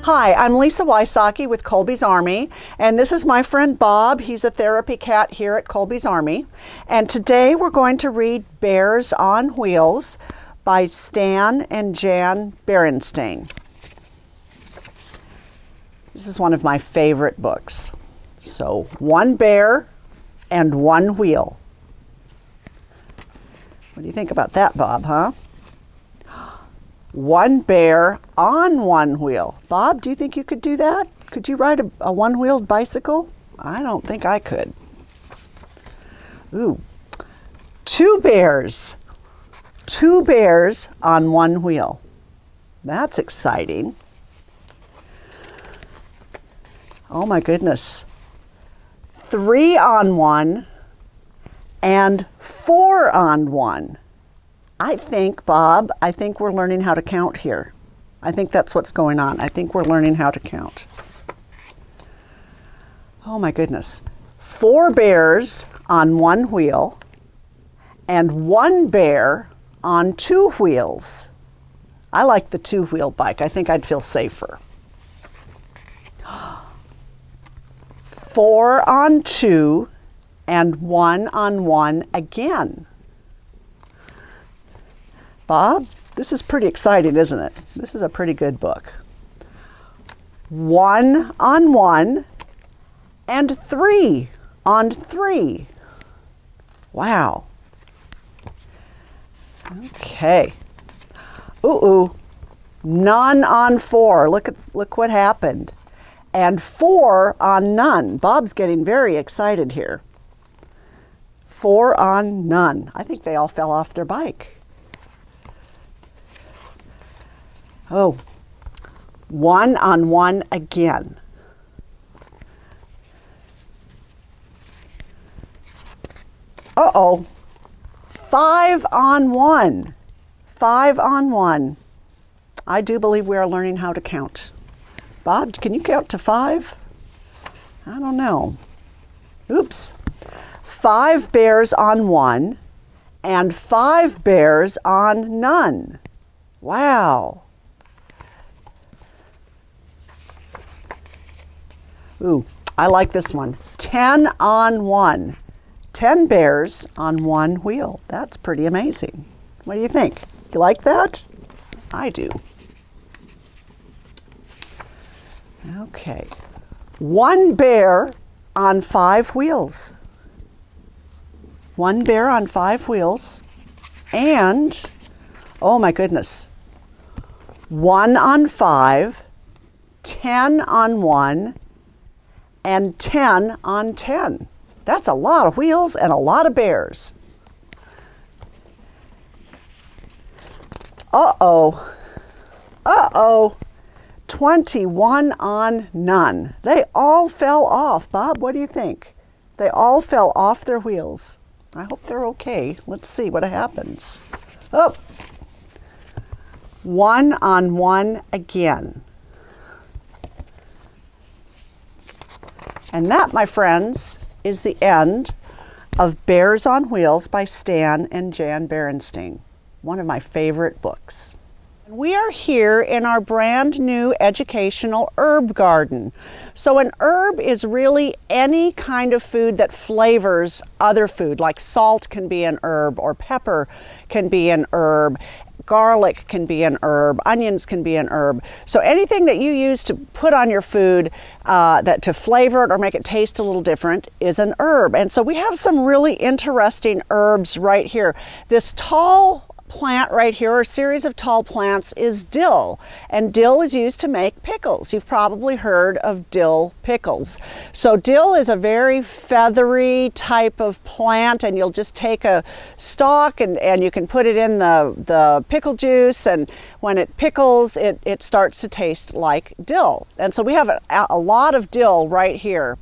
Hi, I'm Lisa Wysocky with Colby's Army, and this is my friend Bob. He's a therapy cat here at Colby's Army. And today we're going to read Bears on Wheels by Stan and Jan Berenstain. This is one of my favorite books. So, one bear and one wheel. What do you think about that, Bob, huh? One bear on one wheel. Bob, do you think you could do that? Could you ride a one-wheeled bicycle? I don't think I could. Ooh. Two bears. Two bears on one wheel. That's exciting. Oh my goodness. Three on one and four on one. I think, Bob, we're learning how to count here. I think that's what's going on. I think we're learning how to count. Oh my goodness. Four bears on one wheel and one bear on two wheels. I like the two-wheel bike. I think I'd feel safer. Four on two and one on one again. Bob, this is pretty exciting, isn't it? This is a pretty good book. One on one and three on three. Wow. Okay. Ooh. None on four. Look what happened. And four on none. Bob's getting very excited here. Four on none. I think they all fell off their bike. Oh, one on one again. Uh-oh. Five on one. Five on one. I do believe we are learning how to count. Bob, can you count to five? I don't know. Oops. Five bears on one and five bears on none. Wow. Ooh, I like this one. 10 on one. 10 bears on one wheel. That's pretty amazing. What do you think? You like that? I do. Okay. One bear on five wheels. One bear on five wheels. And, oh my goodness, one on five, 10 on one, and 10 on 10. That's a lot of wheels and a lot of bears. Uh-oh. 21 on none. They all fell off. Bob, what do you think? They all fell off their wheels. I hope they're okay. Let's see what happens. Oh. One on one again. And that, my friends, is the end of Bears on Wheels by Stan and Jan Berenstain, one of my favorite books. We are here in our brand new educational herb garden. So an herb is really any kind of food that flavors other food, like salt can be an herb, or pepper can be an herb. Garlic can be an herb, onions can be an herb. So anything that you use to put on your food that to flavor it or make it taste a little different is an herb. And so we have some really interesting herbs right here. This tall plant right here, or a series of tall plants, is dill, and dill is used to make pickles. You've probably heard of dill pickles. So dill is a very feathery type of plant, and you'll just take a stalk and you can put it in the pickle juice, and when it pickles, it starts to taste like dill. And so we have a lot of dill right here.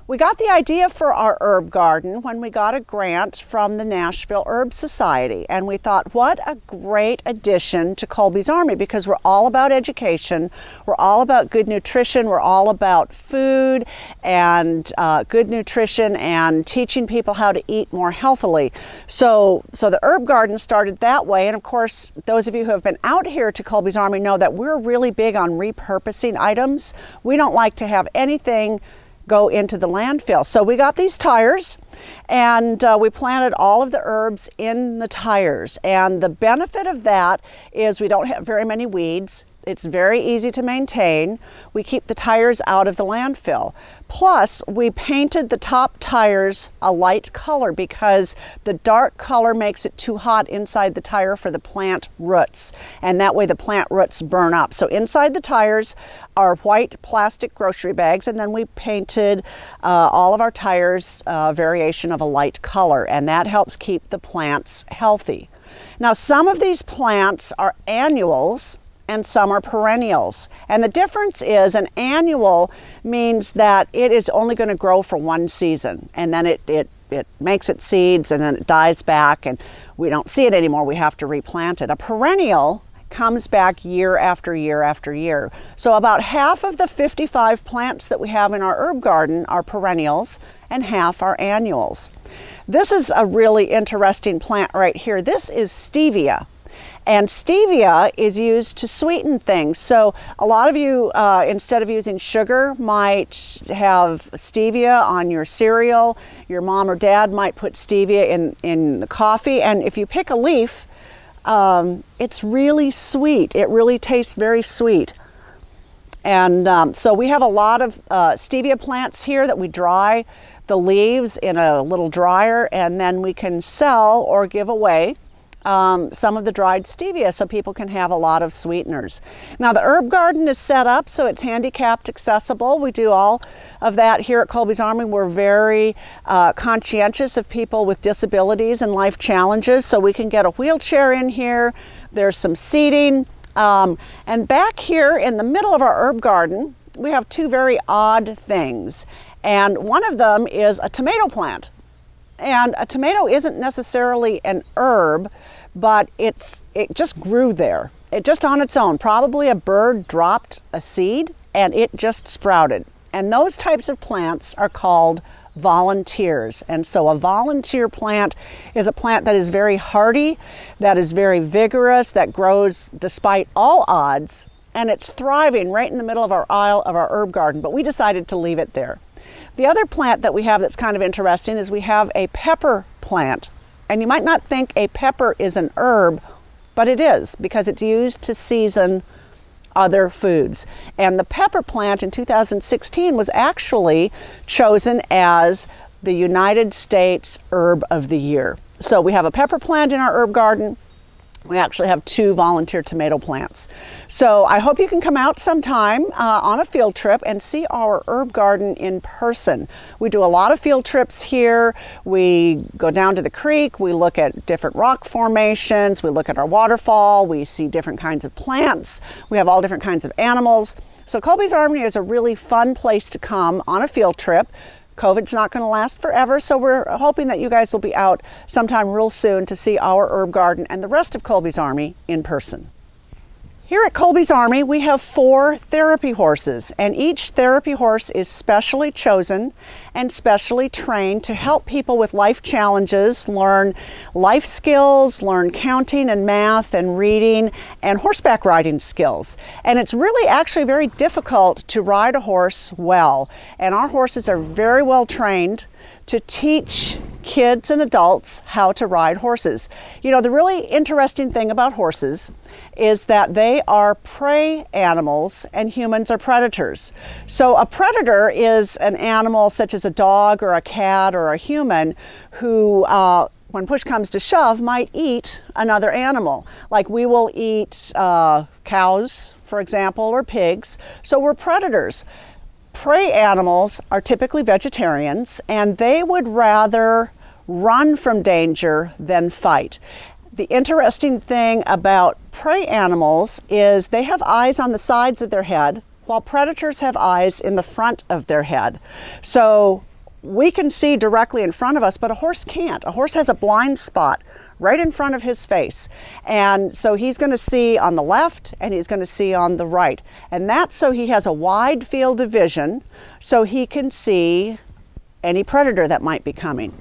We got the idea for our herb garden when we got a grant from the Nashville Herb Society, and we thought, what a great addition to Colby's Army, because we're all about education, we're all about good nutrition, we're all about food and good nutrition and teaching people how to eat more healthily. So the herb garden started that way, and of course those of you who have been out here to Colby's Army know that we're really big on repurposing items. We don't like to have anything go into the landfill. So we got these tires, and we planted all of the herbs in the tires. And the benefit of that is we don't have very many weeds. It's very easy to maintain. We keep the tires out of the landfill. Plus, we painted the top tires a light color because the dark color makes it too hot inside the tire for the plant roots. And that way the plant roots burn up. So inside the tires are white plastic grocery bags, and then we painted all of our tires a variation of a light color, and that helps keep the plants healthy. Now, some of these plants are annuals and some are perennials. And the difference is an annual means that it is only going to grow for one season, and then it makes its seeds and then it dies back and we don't see it anymore. We have to replant it. A perennial comes back year after year after year. So about half of the 55 plants that we have in our herb garden are perennials and half are annuals. This is a really interesting plant right here. This is stevia. And stevia is used to sweeten things. So a lot of you, instead of using sugar, might have stevia on your cereal. Your mom or dad might put stevia in the coffee. And if you pick a leaf, it's really sweet. It really tastes very sweet. And so we have a lot of stevia plants here that we dry the leaves in a little dryer, and then we can sell or give away some of the dried stevia so people can have a lot of sweeteners. Now the herb garden is set up so it's handicapped accessible. We do all of that here at Colby's Army. We're very conscientious of people with disabilities and life challenges, so we can get a wheelchair in here. There's some seating. And back here in the middle of our herb garden, we have two very odd things. And one of them is a tomato plant. And a tomato isn't necessarily an herb, but it just grew there. It just on its own. Probably a bird dropped a seed and it just sprouted. And those types of plants are called volunteers. And so a volunteer plant is a plant that is very hardy, that is very vigorous, that grows despite all odds, and it's thriving right in the middle of our aisle of our herb garden, but we decided to leave it there. The other plant that we have that's kind of interesting is we have a pepper plant. And you might not think a pepper is an herb, but it is, because it's used to season other foods. And the pepper plant in 2016 was actually chosen as the United States Herb of the Year. So we have a pepper plant in our herb garden. We actually have two volunteer tomato plants. So I hope you can come out sometime on a field trip and see our herb garden in person. We do a lot of field trips here. We go down to the creek, we look at different rock formations, we look at our waterfall, we see different kinds of plants, we have all different kinds of animals. So Colby's Army is a really fun place to come on a field trip. COVID's not going to last forever, so we're hoping that you guys will be out sometime real soon to see our herb garden and the rest of Colby's Army in person. Here at Colby's Army, we have 4 therapy horses, and each therapy horse is specially chosen and specially trained to help people with life challenges learn life skills, learn counting and math and reading and horseback riding skills. And it's really actually very difficult to ride a horse well, and our horses are very well trained to teach kids and adults how to ride horses. You know, the really interesting thing about horses is that they are prey animals and humans are predators. So a predator is an animal such as a dog or a cat or a human who, when push comes to shove, might eat another animal. Like we will eat cows, for example, or pigs. So we're predators. Prey animals are typically vegetarians, and they would rather run from danger than fight. The interesting thing about prey animals is they have eyes on the sides of their head, while predators have eyes in the front of their head. So we can see directly in front of us, but a horse can't. A horse has a blind spot right in front of his face. And so he's going to see on the left and he's going to see on the right. And that's so he has a wide field of vision so he can see any predator that might be coming.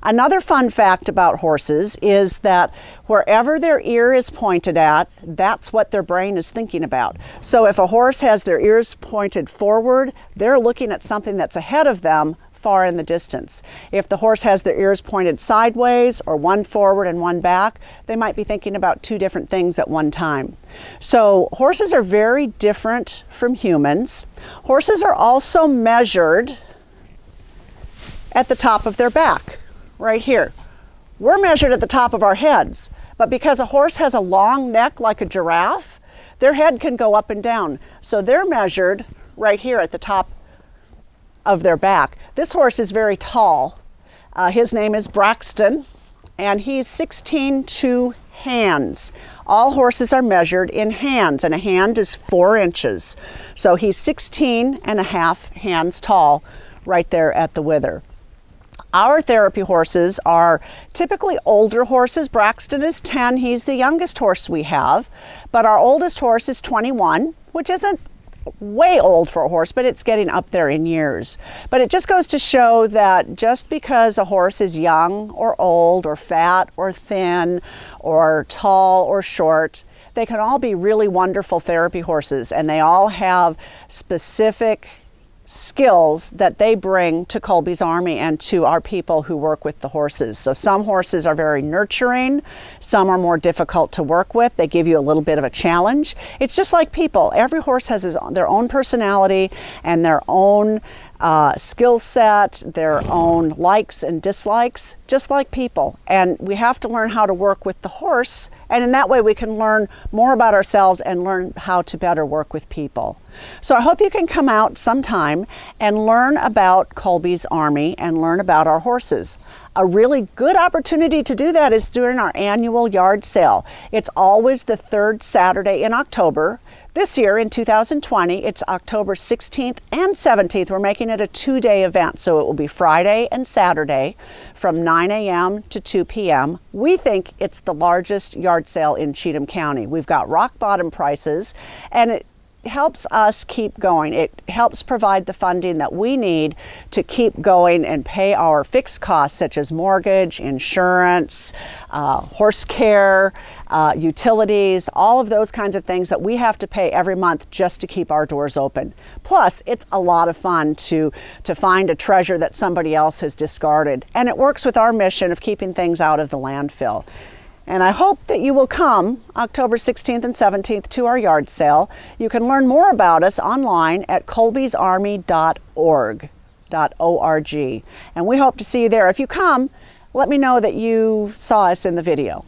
Another fun fact about horses is that wherever their ear is pointed at, that's what their brain is thinking about. So if a horse has their ears pointed forward, they're looking at something that's ahead of them far in the distance. If the horse has their ears pointed sideways or one forward and one back, they might be thinking about two different things at one time. So horses are very different from humans. Horses are also measured at the top of their back, right here. We're measured at the top of our heads, but because a horse has a long neck like a giraffe, their head can go up and down. So they're measured right here at the top of their back. This horse is very tall. His name is Braxton, and he's 16 hands. All horses are measured in hands, and a hand is 4 inches. So he's 16.5 hands tall right there at the wither. Our therapy horses are typically older horses. Braxton is 10, he's the youngest horse we have, but our oldest horse is 21, which isn't way old for a horse, but it's getting up there in years. But it just goes to show that just because a horse is young or old or fat or thin or tall or short, they can all be really wonderful therapy horses, and they all have specific skills that they bring to Colby's Army and to our people who work with the horses. So some horses are very nurturing, some are more difficult to work with. They give you a little bit of a challenge. It's just like people. Every horse has their own personality and their own skill set, their own likes and dislikes, just like people. And we have to learn how to work with the horse, and in that way we can learn more about ourselves and learn how to better work with people. So I hope you can come out sometime and learn about Colby's Army and learn about our horses. A really good opportunity to do that is during our annual yard sale. It's always the third Saturday in October. This year, in 2020, it's October 16th and 17th. We're making it a 2-day event, so it will be Friday and Saturday from 9 a.m. to 2 p.m. We think it's the largest yard sale in Cheatham County. We've got rock bottom prices, and it helps us keep going. It helps provide the funding that we need to keep going and pay our fixed costs such as mortgage, insurance, horse care, utilities, all of those kinds of things that we have to pay every month just to keep our doors open. Plus, it's a lot of fun to find a treasure that somebody else has discarded, and it works with our mission of keeping things out of the landfill. And I hope that you will come October 16th and 17th to our yard sale. You can learn more about us online at colbysarmy.org. And we hope to see you there. If you come, let me know that you saw us in the video.